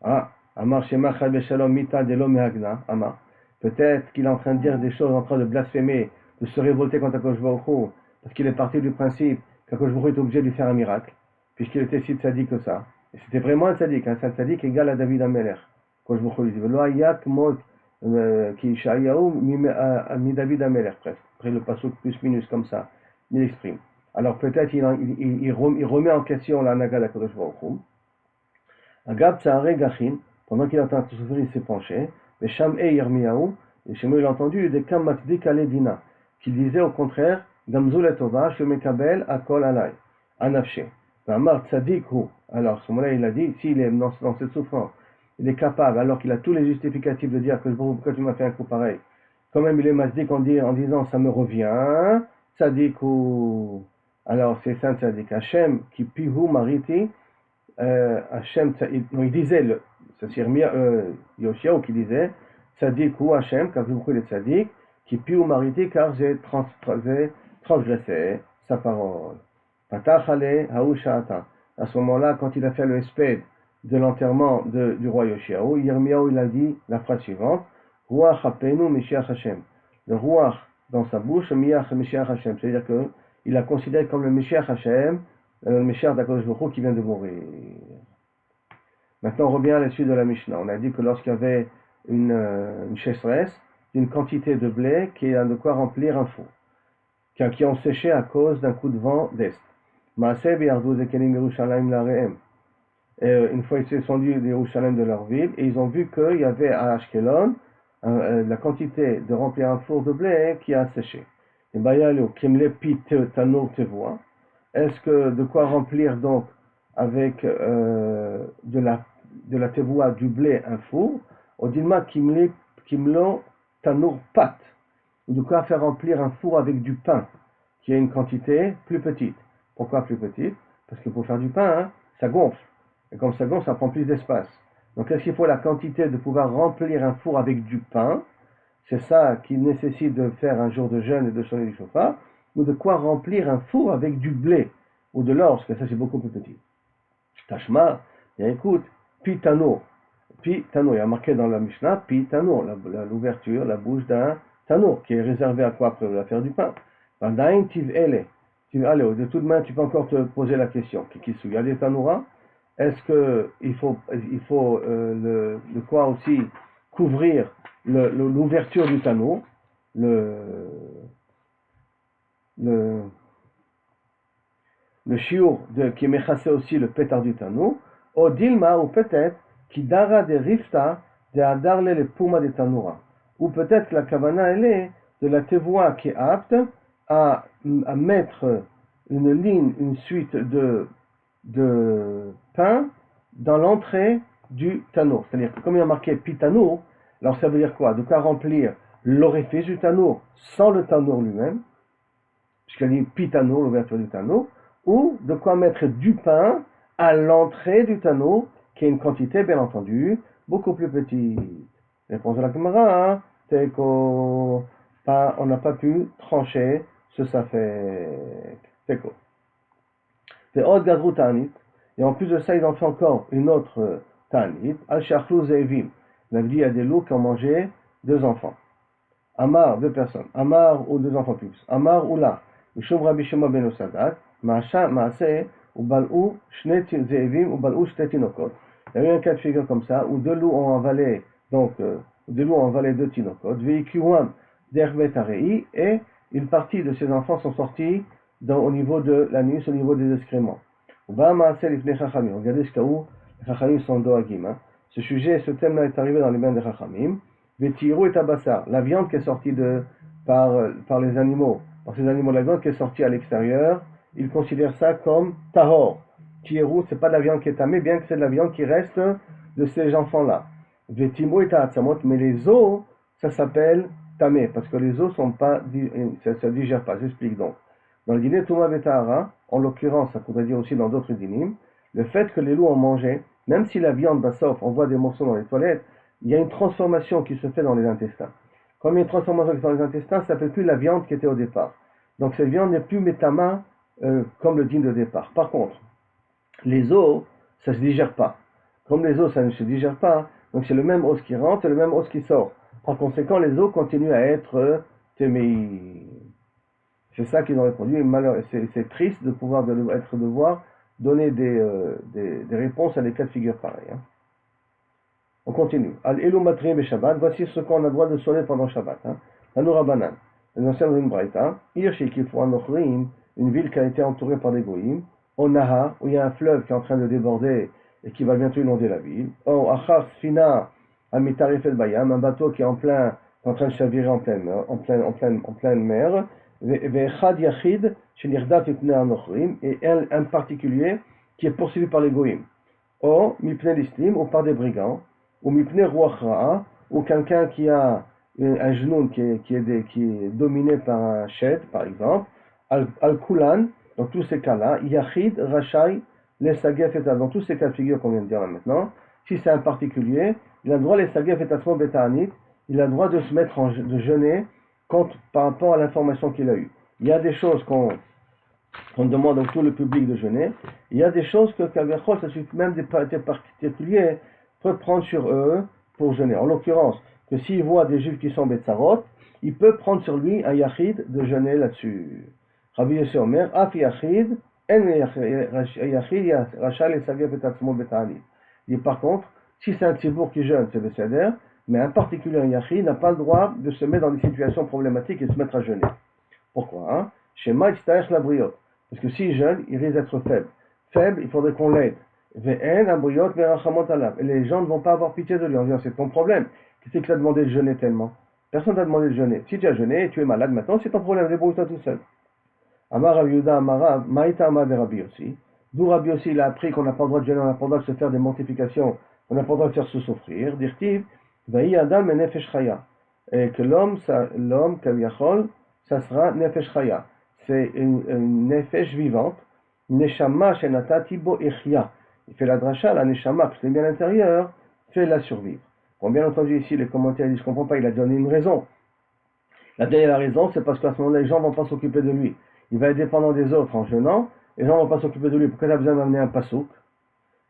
Ah, Amar Shema Chal Beshalom Mita Delo Mehagna, Amar. Peut-être qu'il est en train de dire des choses, en train de blasphémer, de se révolter contre Akadosh Baruch Hu, parce qu'il est parti du principe qu'Akadosh Baruch Hu est obligé de lui faire un miracle, puisqu'il était si tzaddik que ça. Et c'était vraiment un tzaddik, un tzaddik égal à David Amelech. Akadosh Baruch Hu lui dit, Velo hayak mot ki Yeshayahu mi David Amelech, presque. Après le pasuk plus minus comme ça, il exprime. Alors peut-être il remet en question la naga d'Akadosh Baruch Hu. Agab Tsahare Gachin, pendant qu'il est en train de souffrir, il s'est penché. Mais Sham'e Yirmiyahu, et Shemou il a entendu des Kamatdik Aledina, qui disait au contraire, Gamzul et Tova, Shemekabel Akol Alay, Anafshe. Amar Tzadik Hu. Alors, à ce moment-là, il a dit, s'il est dans cette souffrance, il est capable, alors qu'il a tous les justificatifs de dire que pourquoi tu m'as fait un coup pareil, quand même il est masdik en disant ça me revient, Tzadik Hu. Alors, c'est Saint Tzadik. Hashem qui pihu mariti, Hashem, il disait, c'est Yoshiaou qui disait, Tzadik ou Hashem, car vous le Tzadik, qui pue ou marité, car j'ai transgressé sa parole. Patachale Haoushata. À ce moment-là, quand il a fait le espède de l'enterrement du roi Yoshiaou, Yirmiyahu il a dit la phrase suivante, Ruach Hapenu Meshiach Hashem. Le Ruach dans sa bouche, Meshiach Hashem. C'est-à-dire qu'il a considéré comme le Meshiach Hashem, le Meshiach d'Akadosh Baruch Hu qui vient de mourir. Maintenant, on revient à la suite de la Mishnah. On a dit que lorsqu'il y avait une chasseresse, une quantité de blé qui a de quoi remplir un four, qui ont séché à cause d'un coup de vent d'est. Une fois, ils se sont dit d'Yerushalayim de leur ville, et ils ont vu qu'il y avait à Ashkelon la quantité de remplir un four de blé qui a séché. Est-ce que de quoi remplir donc avec de la tevoua du blé un four, au dilma kimlo tanour pat, ou de quoi faire remplir un four avec du pain, qui a une quantité plus petite. Pourquoi plus petite? Parce que pour faire du pain, hein, ça gonfle. Et comme ça gonfle, ça prend plus d'espace. Donc est-ce qu'il faut la quantité de pouvoir remplir un four avec du pain? C'est ça qui nécessite de faire un jour de jeûne et de sonner du chauffard, ou de quoi remplir un four avec du blé, ou de l'orge, parce que ça c'est beaucoup plus petit. Tashma, bien écoute, pitano. Pitano, il y a marqué dans la Mishnah, pitano, l'ouverture, la bouche d'un tano, qui est réservé à quoi? Pour faire du pain. Bandain tiv'ele. Allez, de toute main, tu peux encore te poser la question. Il y a des tanouras. Est-ce qu'il faut de quoi aussi couvrir l'ouverture du tanneau, le chiour qui est méchassé aussi le pétard du tanneau, ou dilma, ou peut-être, qui dara de rifta de adarle le puma de tanoura. Ou peut-être que la kavana, elle est de la tevoua qui est apte à mettre une ligne, une suite de pain dans l'entrée du tanneau. C'est-à-dire que comme il y a marqué pitano, alors ça veut dire quoi? De quoi remplir l'orifice du tanneau sans le tanneau lui-même, puisqu'il dit pitano, l'ouverture du tanneau, ou de quoi mettre du pain à l'entrée du tanneau, qui est une quantité, bien entendu, beaucoup plus petite. Réponse de la Gemara, hein? C'est qu'on n'a pas pu trancher ce safek. Teko. C'est Od Gazrou Ta'anit. Et en plus de ça, ils ont fait encore une autre Ta'anit. Al-Shachlou Ze'evim. On avait dit, il y a des loups qui ont mangé 2 enfants. Amar, 2 personnes. Amar ou 2 enfants plus. Amar ou là. Mishum Rabbi Shema ben Osadat. Maaseh ou Bal'ou Shne Ze'evim ou Bal'ou Shne Tinokot. Il y a eu un cas de figure comme ça, où 2 loups ont avalé, donc, 2 loups ont avalé 2 tinokot. Ve'ikiwam d'Erbet Arei. Et une partie de ces enfants sont sortis au niveau de l'anus, au niveau des excréments. Regardez jusqu'à où Les Chachamim sont doagim. Hein. Ce thème-là est arrivé dans les mains des Chachamim. Vetiru et tabassar, la viande qui est sortie par les animaux, par ces animaux, la viande qui est sortie à l'extérieur, ils considèrent ça comme tahor. Tiru, c'est pas de la viande qui est tamée, bien que c'est de la viande qui reste de ces enfants-là. Vetimu et ta'atzamot, mais les os, ça s'appelle tamé, parce que les os sont pas, ça se digère pas. J'explique donc. Dans le dîner Touma Betahara, en l'occurrence, ça pourrait dire aussi dans d'autres dînim, le fait que les loups ont mangé, même si la viande bassof, on voit des morceaux dans les toilettes, il y a une transformation qui se fait dans les intestins. Comme il y a une transformation qui se fait dans les intestins, ça ne fait plus la viande qui était au départ. Donc cette viande n'est plus métama comme le dîne de départ. Par contre, les os, ça ne se digère pas. Comme les os, ça ne se digère pas, donc c'est le même os qui rentre, c'est le même os qui sort. Par conséquent, les os continuent à être téméi. C'est ça qu'ils ont répondu. C'est triste de pouvoir devoir donner des réponses à des cas de figure pareils. Hein. On continue. Al-Elu Matrim et Shabbat. Voici ce qu'on a le droit de sonner pendant Shabbat. Tanoura Banan. Nous sommes dans une braïta. Une ville qui a été entourée par des goïms. Au Naha, où il y a un fleuve qui est en train de déborder et qui va bientôt inonder la ville. Au Achar Sfina, Amitarif El Bayam, un bateau qui est en train de chavirer en pleine mer. Ve'echad Yachid, Shenirdaf Ipnei Anochrim, et un particulier qui est poursuivi par les goïms. Ou Mipnei Listim, ou par des brigands. Ou mipnei ruach ra'a, ou quelqu'un qui a un genou qui est dominé par un shed, par exemple, al-kulan, dans tous ces cas-là, yachid, rachai, lesagef et dans tous ces cas de figure qu'on vient de dire là maintenant, si c'est un particulier, il a le droit, lesagef et asmo beta'anit, il a le droit de se mettre de jeûner par rapport à l'information qu'il a eue. Il y a des choses qu'on demande à tout le public de jeûner, il y a des choses que Kavechol, ça suffit même des particuliers, peut prendre sur eux pour jeûner. En l'occurrence, que s'il voit des juifs qui sont Betsarot, il peut prendre sur lui un yachid de jeûner là-dessus. Rabbi Yossi Omer, af yachid, en yachid rachal et savir betatzmo betani. Et par contre, si c'est un tzibour qui jeûne, c'est le seder, mais un particulier yachid n'a pas le droit de se mettre dans des situations problématiques et de se mettre à jeûner. Pourquoi? Chez Maïs Taech la briotte. Parce que s'il jeûne, il risque d'être faible. Faible, il faudrait qu'on l'aide. Et les gens ne vont pas avoir pitié de lui en disant c'est ton problème. Qu'est-ce que tu as demandé de jeûner tellement? Personne ne t'a demandé de jeûner. Si tu as jeûné et tu es malade maintenant, c'est ton problème, débrouille-toi tout seul. Amar Rav Yehuda Amara, Maïta Amar de Rabbi Yossi. D'où Rabbi Yossi il a appris qu'on n'a pas le droit de jeûner, on n'a pas le droit de se faire des mortifications, on n'a pas le droit de faire se souffrir. Dirtiv, Vaï Adam et Nefesh Chaya. Et que l'homme, Kaviachol, ça sera Nefesh Chaya. C'est une Nefesh vivante. Neshama Shenatati Bo Echya. Il fait la dracha, la Neshama, parce que c'est bien à l'intérieur, fait-la survivre. Bon, bien entendu, ici, les commentaires disent, je ne comprends pas, il a donné une raison. La dernière raison, c'est parce qu'à ce moment-là, les gens ne vont pas s'occuper de lui. Il va être dépendant des autres en jeûnant, les gens ne vont pas s'occuper de lui. Pourquoi tu as besoin d'amener un pasouk?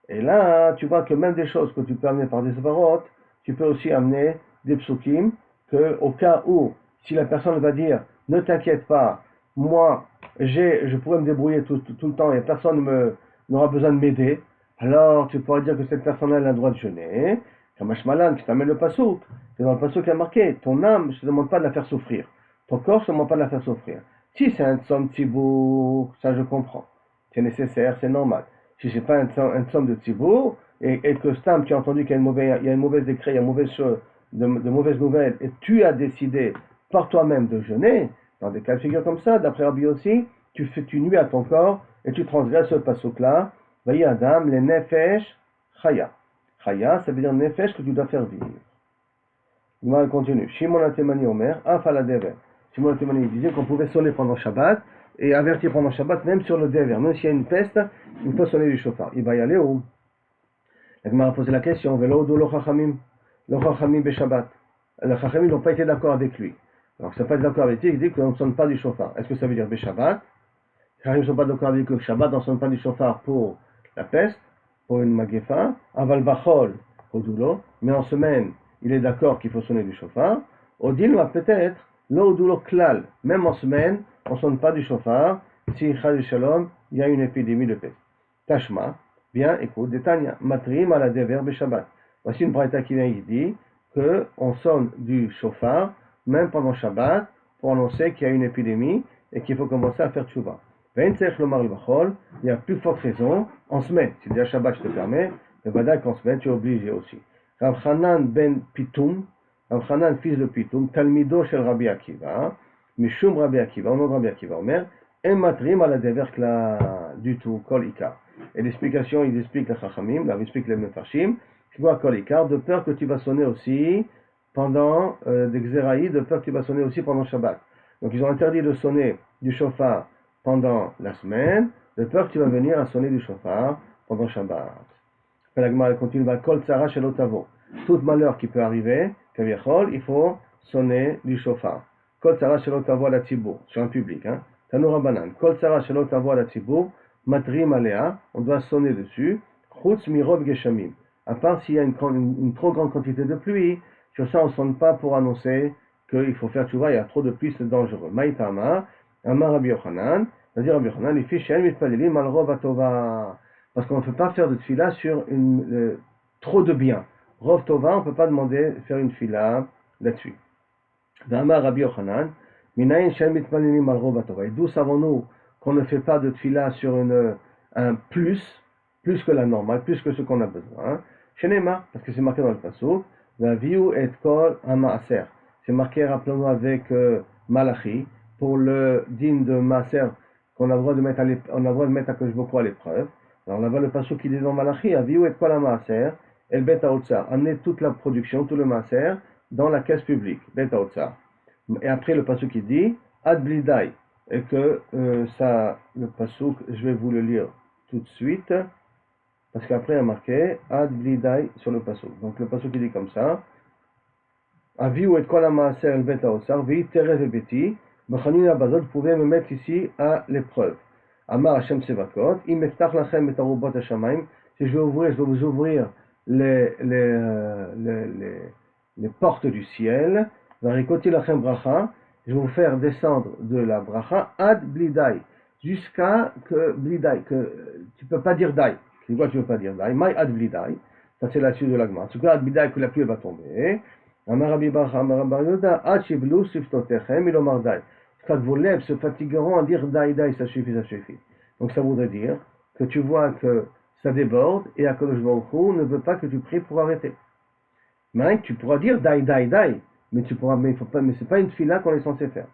Et là, tu vois que même des choses que tu peux amener par des svarot, tu peux aussi amener des psukim, que au cas où, si la personne va dire, ne t'inquiète pas, moi, je pourrais me débrouiller tout le temps et personne n'aura besoin de m'aider, alors tu pourras dire que cette personne-là a le droit de jeûner. Comme Ashmalan, qui t'amène le pasouk, c'est dans le pasouk qui a marqué, ton âme, je ne te demande pas de la faire souffrir. Ton corps, je ne te demande pas de la faire souffrir. Si c'est un tsom tzibour, ça je comprends. C'est nécessaire, c'est normal. Si c'est pas un tsom de tzibour, et que Stam, tu as entendu qu'il y a une mauvaise décret, il y a une mauvaise chose, de mauvaises nouvelles, et tu as décidé par toi-même de jeûner, dans des cas de figure comme ça, d'après Rabbi aussi, tu nuis à ton corps, et tu transgresses ce pasouk-là, Vayi Adam, les nefesh chaya. Chaya, ça veut dire nefesh que tu dois faire vivre. Il continue. Shimon Atemani Omer, Afala Dever. Shimon Atemani disait qu'on pouvait sonner pendant Shabbat et avertir pendant Shabbat, même sur le Dever. Même s'il y a une peste, il faut sonner du chauffard. Il va y aller où? La Gemara a posé la question, Velo do lo chachamim be Shabbat. Les chachamim n'ont pas été d'accord avec lui. Alors, ça n'a pas été d'accord avec lui, il dit qu'on ne sonne pas du chauffard. Est-ce que ça veut dire be Shabbat? Les chachamim ne sont pas d'accord avec lui que Shabbat, on ne sonne pas du chauffard pour la peste, pour une magefa, aval bachol, odulo, mais en semaine, il est d'accord qu'il faut sonner du chauffard. Odil va peut-être, l'odulo klal, même en semaine, on ne sonne pas du chauffard, si chal shalom, il y a une épidémie de peste. Tashma, bien, écoute, Détania, matrim à la dever Shabbat. Voici une braïta qui vient, il dit qu'on sonne du chauffard, même pendant Shabbat, pour annoncer qu'il y a une épidémie et qu'il faut commencer à faire tchouva. Il y a plus forte raison, en semaine, si déjà Shabbat je te permets, Le Vadaï qu'en semaine, tu es obligé aussi. Rav Hanan ben Pitoum, Rav Hanan, fils de Pitoum, Talmido shel Rabbi Akiva, Mishum Rabbi Akiva, au nom de Rabbi Akiva, Omer, Ematrim à la déverkla du tout, Kol Ikar. Et l'explication, il explique les Chachamim, là, il explique les Mefarshim, tu vois Kol Ikar, de peur que tu vas sonner aussi pendant des Xéraïs, de peur que tu vas sonner aussi pendant Shabbat. Donc ils ont interdit de sonner du shofar pendant la semaine, de peur que tu vas venir à sonner du shofar pendant Shabbat. La Gemara continue, Kol Tzara shel Otavo. Tout malheur qui peut arriver, il faut sonner du shofar. Kol Tzara shel Otavo à la Tzibour, sur un public. Tanoura Rabanan. Kol Tzara shel Otavo à la Tzibour, Matrim Alea, on doit sonner dessus. Chutz Mirov Geshamim. À part s'il y a une trop grande quantité de pluie, sur ça on ne sonne pas pour annoncer qu'il faut faire tchouva, il y a trop de pluie, c'est dangereux. Maïtama, Amar Rabbi Yochanan, c'est-à-dire Rabbi Yochanan, les fiches, mitpalelim al rov atova. Parce qu'on ne peut pas faire de tfila sur trop de biens. Rov tova, on ne peut pas demander de faire une tfila là-dessus. Amar Rabbi Yochanan, minayin shem mitpalelim al rov atova. Et d'où savons-nous qu'on ne fait pas de tfila sur un plus que la normale, plus que ce qu'on a besoin. Shenema, parce que c'est marqué dans le pasuk, la viu et kol hamaaser. C'est marqué, rappelons-nous, avec Malachi, pour le dîme de Maaser, qu'on a le droit de mettre à Kosh Boko à l'épreuve. Alors là-bas, le passage qui dit dans Malachi, Aviou et Kol Maaser, El Bet Haotzar, amener toute la production, tout le Maaser, dans la caisse publique, Bet Haotzar. Et après, le passage qui dit, Ad Blidai, et que le passage, je vais vous le lire tout de suite, parce qu'après, il y a marqué, Ad Blidai sur le passage. Donc le passage qui dit comme ça, Aviou et Kol Maaser, El Bet Haotzar, Vi Terev et Beti, Bachanina Bazot, vous pouvez me mettre ici à l'épreuve. Amar Hashem Sevakot, Im Eftach Lachem et Arubot Hashamayim, si je vais vous ouvrir les portes du ciel, Varikoti Lachem Bracha, je vais vous faire descendre de la Bracha, Ad Blidai, jusqu'à que Blidai, que tu ne peux pas dire Dai. C'est quoi tu ne peux pas dire Dai? Mai Ad Blidai, ça c'est la suite de l'Agma. En tout cas, Ad Blidai, que la pluie va tomber. Amar Rabbi Bacha, Amar Rabbi Yoda, Ad Shiblu Siftotechem, Ilomar Dai. Quand vos lèvres se fatigueront à dire Dai Dai, ça suffit, ça suffit. Donc ça voudrait dire que tu vois que ça déborde et Akadosh Baruch Hu ne veut pas que tu pries pour arrêter. Mais tu pourras dire Dai Dai Dai, mais c'est pas une fila qu'on est censé faire.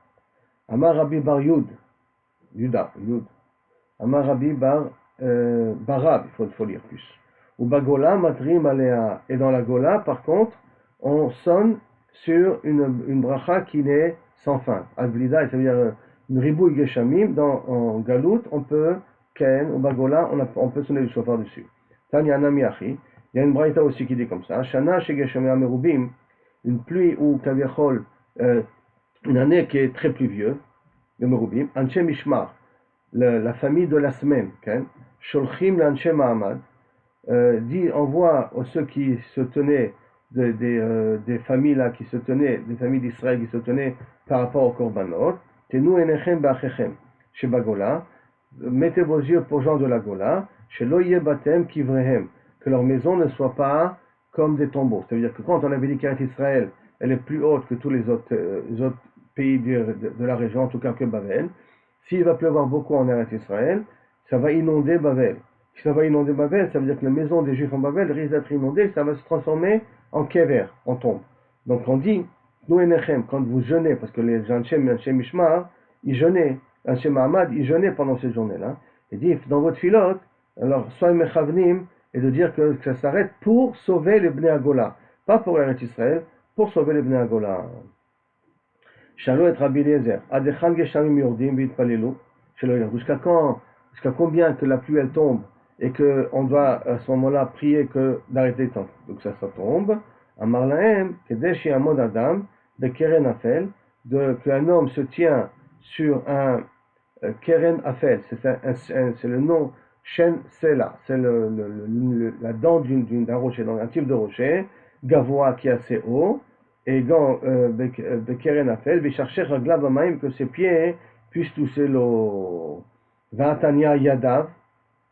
Amar Rabbi Bar Yud, Yuda, Yud. Amar Rabbi Bar Barab, il faut lire plus. Ou Bagola Matrim Alea. Et dans la Gola, par contre, on sonne sur une bracha qui n'est sans fin. Adblida, ça veut dire une ribouille geshamim, en galout, on peut, ken, au bagola, on peut sonner le shofar dessus. Tanya Namiachi, il y a une braïta aussi qui dit comme ça, Shana chez geshamim amerubim, une pluie ou kaviachol, une année qui est très pluvieuse, le merubim, Anche Mishmar, la famille de la semaine, ken, Sholchim l'Anche Mahamad, envoie ceux qui se tenaient des familles là qui se tenaient, des familles d'Israël qui se tenaient par rapport au korbanot, Tenu enechem ba'achechem, chez Bagola, mettez vos yeux pour gens de la Gola, chez Loye Batem Kivrehem, que leur maison ne soit pas comme des tombeaux. C'est-à-dire que quand on avait dit qu'Eretz Israël, elle est plus haute que tous les autres pays de la région, en tout cas que Babel, s'il va pleuvoir beaucoup en Eretz Israël, ça va inonder Babel. Si ça va inonder Babel, ça veut dire que la maison des Juifs en Babel risque d'être inondée, ça va se transformer en kever, en tombe. Donc on dit, nous enechem, quand vous jeûnez, parce que les Anchem Mishmar, ils jeûnaient, Anchem Mahamad, ils jeûnaient pendant ces journées-là, et dit, dans votre filote, alors soyez mechavnim, et de dire que ça s'arrête pour sauver les Bnei Agola, pas pour Eretz Israël, pour sauver les Bnei Agola. Shalo et Rabbi Eliezer, Adechan Geshamim Yordim Vitpalelu, jusqu'à combien que la pluie elle tombe, et qu'on doit à ce moment-là prier que d'arrêter tant. Donc ça tombe. Amar lahem, kedesh yamod adam, de keren afel, qu'un homme se tient sur un keren afel, c'est le nom shen sela, c'est la dent d'un rocher, donc un type de rocher, gavoa qui est assez haut, et quand bekeren afel, chercher ragla b'maim, que ses pieds puissent toucher l'eau. Va'atanya yadav.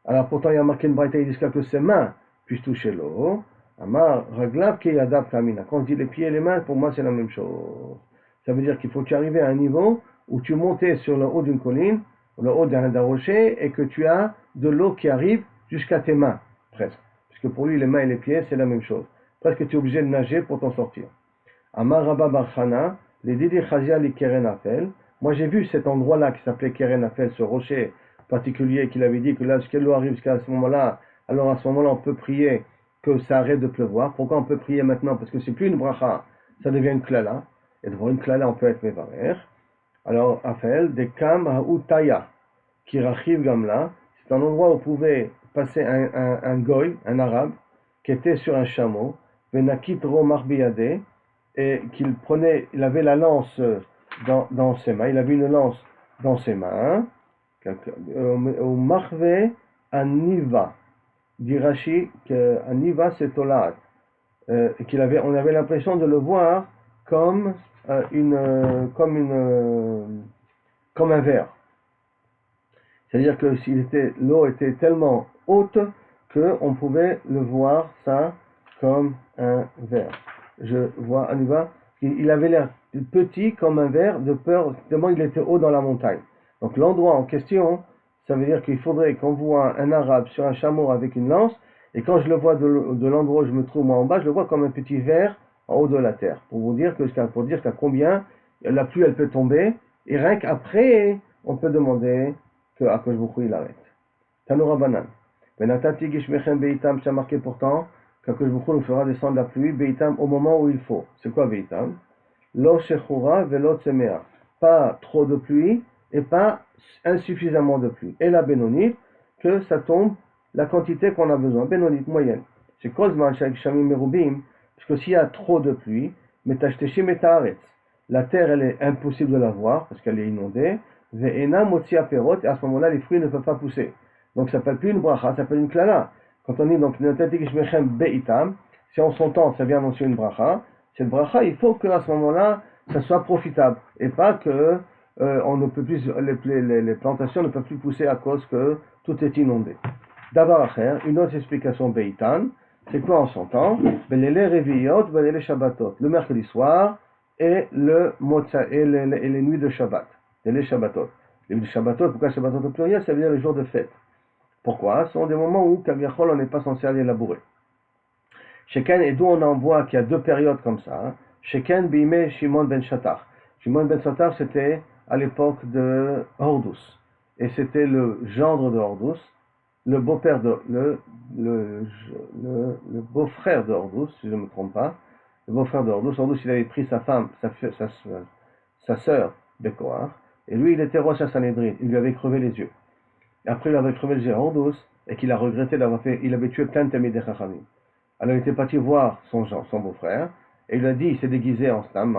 Alors pourtant il y a marqué une braïta, il dit que ses mains puissent toucher l'eau. Amar raglav ke yadav kamina. Quand on dit les pieds et les mains, pour moi c'est la même chose. Ça veut dire qu'il faut que tu arrives à un niveau où tu montais sur le haut d'une colline, le haut d'un rocher, et que tu as de l'eau qui arrive jusqu'à tes mains, presque. puisque pour lui, les mains et les pieds, c'est la même chose. Presque tu es obligé de nager pour t'en sortir. Amar Rabba Barchana, les Didi Chazia li Keren Afel. Moi, j'ai vu cet endroit-là qui s'appelait Keren Afel, ce rocher particulier qu'il avait dit que là, jusqu'à l'eau arrive jusqu'à ce moment-là, alors à ce moment-là, on peut prier que ça arrête de pleuvoir. Pourquoi on peut prier maintenant? Parce que c'est plus une bracha, ça devient une klala. Et devant une klala, on peut être mevarer. Alors, Afel, de Kam Hautaya, qui rachiv Gamla, c'est un endroit où pouvait passer un goy, un arabe, qui était sur un chameau, Venakit Ro Marbiyade, et il avait la lance dans ses mains, il avait une lance dans ses mains, au Marve Aniva, dit Rashi qu'Aniva c'est Tolat, on avait l'impression de le voir comme comme un verre. C'est-à-dire que l'eau était tellement haute qu'on pouvait le voir ça comme un verre. Je vois Aniva, il avait l'air petit comme un verre de peur, tellement il était haut dans la montagne. Donc l'endroit en question, ça veut dire qu'il faudrait qu'on voit un arabe sur un chameau avec une lance, et quand je le vois de l'endroit où je me trouve moi en bas, je le vois comme un petit verre en haut de la terre. Pour dire qu'à combien la pluie elle peut tomber, et rien qu'après, on peut demander que Akash Bokhu il arrête. Tanoura Banan. Benatati Gishmechem Beitam, c'est marqué pourtant qu'Akash Bokhu nous fera descendre la pluie Beitam au moment où il faut. C'est quoi Beitam? Lo Shechura Velo Tsemea. Pas trop de pluie et pas insuffisamment de pluie. Et la Benonite, que ça tombe la quantité qu'on a besoin. Benonite moyenne. C'est Kozman Shaik Shamim Merubim, parce que s'il y a trop de pluie, Metashteshim et Taaretz, la terre elle est impossible de la voir parce qu'elle est inondée. Ve'ena motzi perot, et à ce moment-là, les fruits ne peuvent pas pousser. Donc ça s'appelle plus une bracha, ça s'appelle une klala. Quand on dit donc beitam, si on s'entend, ça vient annoncer une bracha. Cette bracha, il faut qu'à ce moment-là, ça soit profitable et pas que on ne peut plus, les plantations ne peuvent plus pousser à cause que tout est inondé. D'abord, une autre explication beitan, c'est quoi on s'entend? Belele reviyot, belele shabbatot, le mercredi soir et les nuits de Shabbat. Et les Shabbatot. Les Shabbatot, pourquoi Shabbatot au pluriel? Ça veut dire les jours de fête. Pourquoi? Ce sont des moments où, Kaviachol, on n'est pas censé aller labourer. Sheken, et d'où on en voit qu'il y a deux périodes comme ça. Sheken, Bime, Shimon ben Shatar. Shimon ben Shatar, c'était à l'époque de Hordus. Et c'était le gendre de Hordus, le beau-père le beau-frère de Hordus, si je ne me trompe pas. Le beau-frère de Hordus. Hordus, il avait pris sa femme, sa sœur, Bekoar, et lui il était Rosh Sanhedrin, il lui avait crevé les yeux. Et après il avait crevé les yeux à Hordus, et qu'il a regretté d'avoir fait, il avait tué plein de Talmidei Chachamim. Alors il était parti voir son beau-frère, et il lui a dit, il s'est déguisé en stam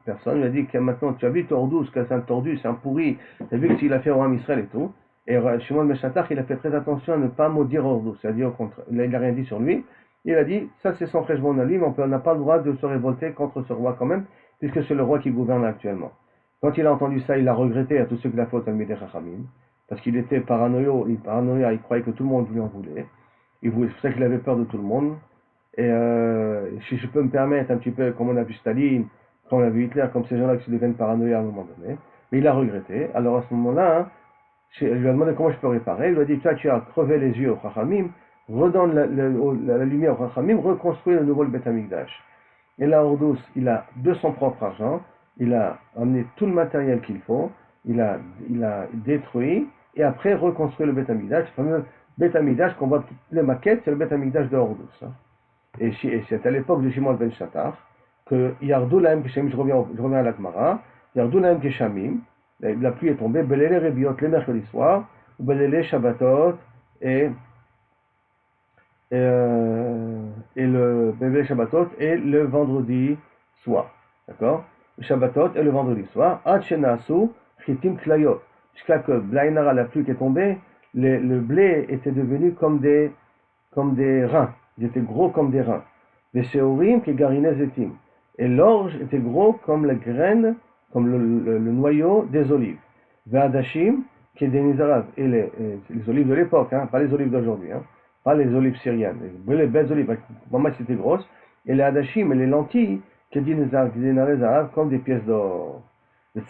personne, il lui a dit que maintenant tu habites Hordus, que c'est un tordu, c'est un pourri, tu as vu que s'il a fait au Ham Israël et tout, et Shimon ben Shatar, il a fait très attention à ne pas maudire Hordus, c'est-à-dire au contraire, il n'a rien dit sur lui, il a dit, ça c'est son cheshbon à lui, mais on n'a pas le droit de se révolter contre ce roi quand même, puisque c'est le roi qui gouverne actuellement. Quand il a entendu ça, il a regretté à tous ceux qui l'ont fait au Talmidei Chachamim, parce qu'il était paranoïa, il croyait que tout le monde lui en voulait. C'est pour ça qu'il avait peur de tout le monde. Et si je peux me permettre, un petit peu comme on a vu Staline, comme on a vu Hitler, comme ces gens-là qui se deviennent paranoïa à un moment donné. Mais il a regretté. Alors à ce moment-là, je lui ai demandé comment je peux réparer. Il lui a dit, toi tu as crevé les yeux au Chachamim, redonne la lumière au Chachamim, reconstruis de nouveau le Beth Amikdash. Et là, Hordus, il a de son propre argent, il a amené tout le matériel qu'il faut, il a détruit, et après reconstruit le Beth Amikdash, le fameux Beth Amikdash qu'on voit toutes les maquettes, c'est le Beth Amikdash de Hordus. Et c'est à l'époque de Shimon ben Shatar que Yardulaim Keshamim, je reviens à la Gemara, Yardulaim Keshamim, la pluie est tombée, Belele Rebiot les mercredis soirs, Belele Shabbatot et le bébé Shabbatot et le vendredi soir. D'accord? Le Shabbatot et le vendredi soir. Ad-Shenasu, Chitim Klayot. Jusqu'à que Blainara, la pluie qui est tombée, le blé était devenu comme des reins. Ils étaient gros comme des reins. Les Sheorim qui garinaient Zetim. Et l'orge était gros comme les graines, comme le noyau des olives. Ve'adashim qui est des Nizarav. Et les olives de l'époque, hein, pas les olives d'aujourd'hui. Hein. Pas les olives syriennes, les belles olives, vraiment c'était grosse, et les hadashim et les lentilles, qui disent les arabes comme des pièces d'or. Ils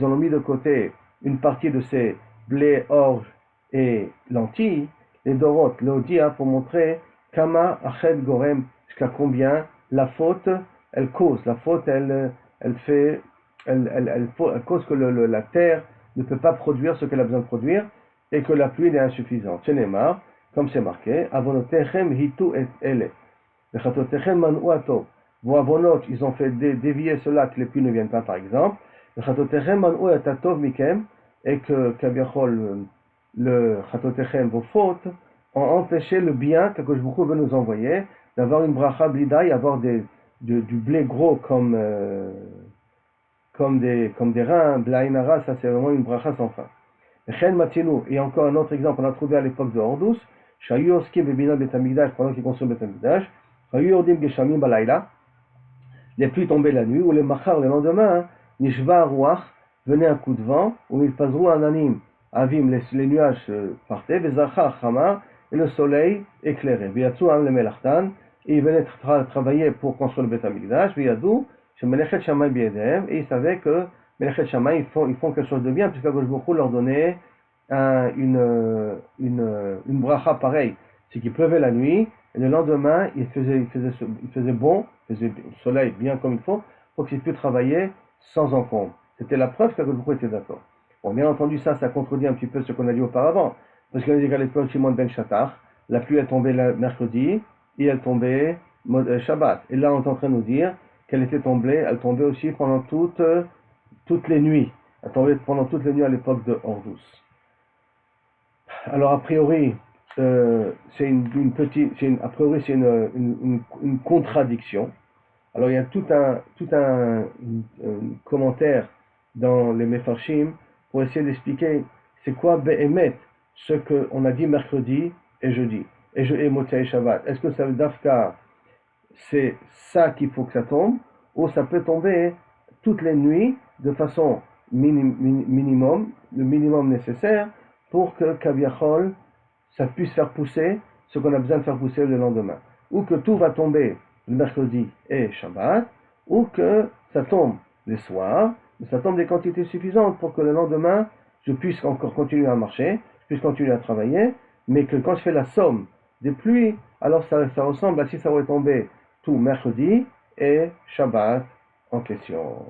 en ont mis de côté une partie de ces blés, orge et lentilles, les Dorot, l'Odia, pour montrer Kama Ached Gorem, jusqu'à combien la faute, elle cause. La faute, elle fait, elle cause que la terre ne peut pas produire ce qu'elle a besoin de produire et que la pluie est insuffisante. Chenemar, comme c'est marqué, Avonotechem hitu et ele. Vechatotechem manu atov. Vos avonot, ils ont fait dévier cela que les pluies ne viennent pas, par exemple. Vechatotechem manu et atov mikem, et que Kabiachol, le Chatotechem, vos fautes, ont empêché le bien que Kosh Baruch Hu veut nous envoyer, d'avoir une bracha blidaï, avoir du blé gros comme des reins, blainara, ça c'est vraiment une bracha sans fin. Et encore un autre exemple, on a trouvé à l'époque de Hordous, Shayu Oskim Bebina Betamigdash, pendant qu'ils construisent Betamigdash, Shayu Ordim Geshamim Balayla, les pluies tombaient la nuit, ou les machar le lendemain, Nishva Ruach, venait un coup de vent, ou il pasrou ananim, avim, les nuages partaient, Vezachar Hamar, et le soleil éclairé. Veyatsu Am le Melachtan, et ils venaient travailler pour construire le Betamigdash, Veyadou, Shemelechet Shammai Biedem, et ils savaient que Melechet Shammai, ils font quelque chose de bien, puisque Akadosh Baruch Hu leur donnait une bracha pareille. C'est qu'il pleuvait la nuit, et le lendemain, il faisait bon, il faisait le soleil bien comme il faut, pour qu'ils puissent travailler sans encombre. C'était la preuve qu'Akadosh Baruch Hu était d'accord. Bon, bien entendu, ça contredit un petit peu ce qu'on a dit auparavant. Parce qu'on a dit qu'à l'époque, Shimon ben Shattach, la pluie elle tombait le mercredi, et elle tombait Shabbat. Et là, on est en train de nous dire qu'elle était tombée, elle tombait aussi pendant toutes les nuits. Elle tombait pendant toutes les nuits à l'époque de Hordous. Alors, a priori, c'est une contradiction. Alors, il y a tout un commentaire dans les Mefarshim pour essayer d'expliquer c'est quoi Be'emet, ce qu'on a dit mercredi et jeudi, et Motzei Shabbat. Est-ce que ça veut dire que c'est ça qu'il faut que ça tombe, ou ça peut tomber toutes les nuits de façon minimum, le minimum nécessaire pour que Kaviachol, ça puisse faire pousser ce qu'on a besoin de faire pousser le lendemain. Ou que tout va tomber le mercredi et Shabbat, ou que ça tombe les soirs, mais ça tombe des quantités suffisantes pour que le lendemain, je puisse encore continuer à marcher, je puisse continuer à travailler, mais que quand je fais la somme des pluies, alors ça ressemble à si ça aurait tombé tout mercredi et Shabbat en question.